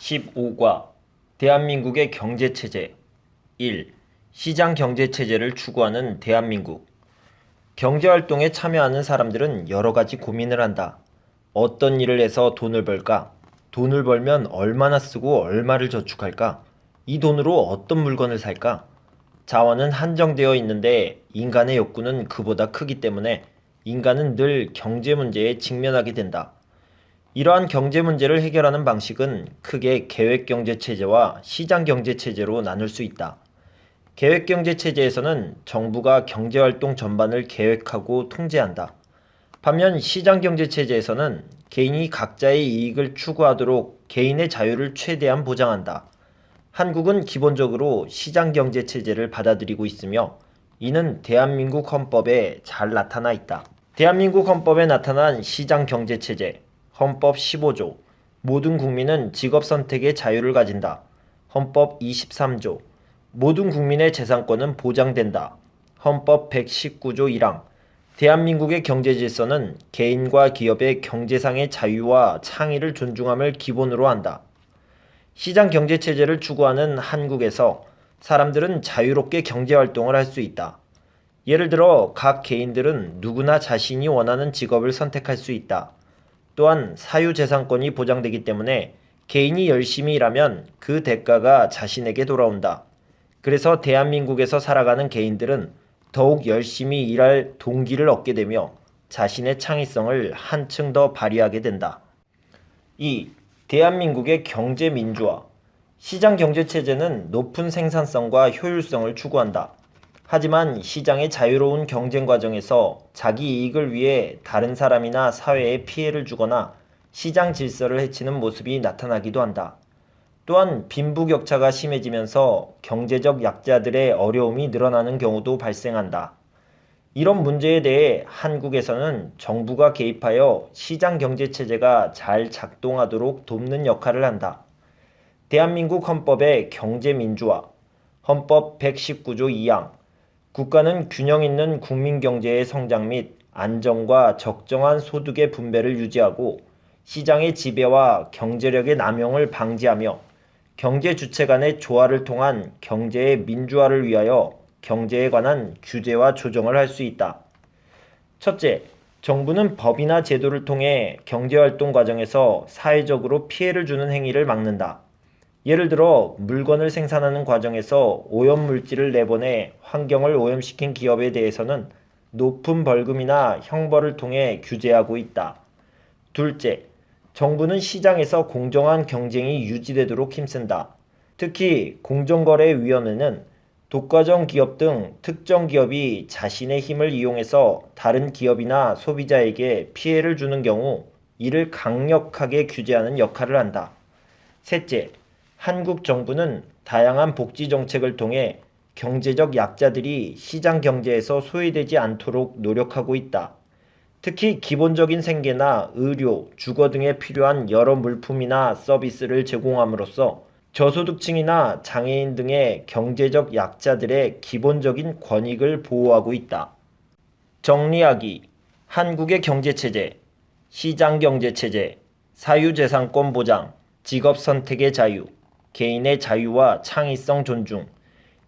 15과 대한민국의 경제체제 1. 시장경제체제를 추구하는 대한민국. 경제활동에 참여하는 사람들은 여러가지 고민을 한다. 어떤 일을 해서 돈을 벌까? 돈을 벌면 얼마나 쓰고 얼마를 저축할까? 이 돈으로 어떤 물건을 살까? 자원은 한정되어 있는데 인간의 욕구는 그보다 크기 때문에 인간은 늘 경제 문제에 직면하게 된다. 이러한 경제 문제를 해결하는 방식은 크게 계획경제체제와 시장경제체제로 나눌 수 있다. 계획경제체제에서는 정부가 경제활동 전반을 계획하고 통제한다. 반면 시장경제체제에서는 개인이 각자의 이익을 추구하도록 개인의 자유를 최대한 보장한다. 한국은 기본적으로 시장경제체제를 받아들이고 있으며 이는 대한민국 헌법에 잘 나타나 있다. 대한민국 헌법에 나타난 시장경제체제 헌법 15조 모든 국민은 직업 선택의 자유를 가진다. 헌법 23조 모든 국민의 재산권은 보장된다. 헌법 119조 1항 대한민국의 경제질서는 개인과 기업의 경제상의 자유와 창의를 존중함을 기본으로 한다. 시장경제체제를 추구하는 한국에서 사람들은 자유롭게 경제활동을 할 수 있다. 예를 들어 각 개인들은 누구나 자신이 원하는 직업을 선택할 수 있다. 또한 사유재산권이 보장되기 때문에 개인이 열심히 일하면 그 대가가 자신에게 돌아온다. 그래서 대한민국에서 살아가는 개인들은 더욱 열심히 일할 동기를 얻게 되며 자신의 창의성을 한층 더 발휘하게 된다. 2. 대한민국의 경제민주화. 시장경제체제는 높은 생산성과 효율성을 추구한다. 하지만 시장의 자유로운 경쟁 과정에서 자기 이익을 위해 다른 사람이나 사회에 피해를 주거나 시장 질서를 해치는 모습이 나타나기도 한다. 또한 빈부격차가 심해지면서 경제적 약자들의 어려움이 늘어나는 경우도 발생한다. 이런 문제에 대해 한국에서는 정부가 개입하여 시장경제체제가 잘 작동하도록 돕는 역할을 한다. 대한민국 헌법의 경제민주화 헌법 119조 2항 국가는 균형 있는 국민경제의 성장 및 안정과 적정한 소득의 분배를 유지하고 시장의 지배와 경제력의 남용을 방지하며 경제 주체 간의 조화를 통한 경제의 민주화를 위하여 경제에 관한 규제와 조정을 할 수 있다. 첫째, 정부는 법이나 제도를 통해 경제활동 과정에서 사회적으로 피해를 주는 행위를 막는다. 예를 들어 물건을 생산하는 과정에서 오염물질을 내보내 환경을 오염시킨 기업에 대해서는 높은 벌금이나 형벌을 통해 규제하고 있다. 둘째, 정부는 시장에서 공정한 경쟁이 유지되도록 힘쓴다. 특히 공정거래위원회는 독과점 기업 등 특정 기업이 자신의 힘을 이용해서 다른 기업이나 소비자에게 피해를 주는 경우 이를 강력하게 규제하는 역할을 한다. 셋째, 한국 정부는 다양한 복지 정책을 통해 경제적 약자들이 시장 경제에서 소외되지 않도록 노력하고 있다. 특히 기본적인 생계나 의료, 주거 등에 필요한 여러 물품이나 서비스를 제공함으로써 저소득층이나 장애인 등의 경제적 약자들의 기본적인 권익을 보호하고 있다. 정리하기. 한국의 경제체제, 시장경제체제, 사유재산권 보장, 직업 선택의 자유, 개인의 자유와 창의성 존중,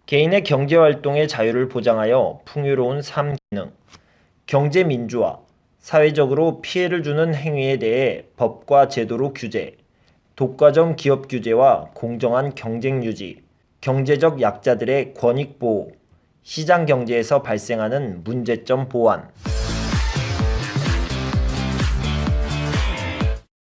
개인의 경제활동의 자유를 보장하여 풍요로운 삶 기능, 경제민주화, 사회적으로 피해를 주는 행위에 대해 법과 제도로 규제, 독과점 기업 규제와 공정한 경쟁 유지, 경제적 약자들의 권익 보호, 시장 경제에서 발생하는 문제점 보완.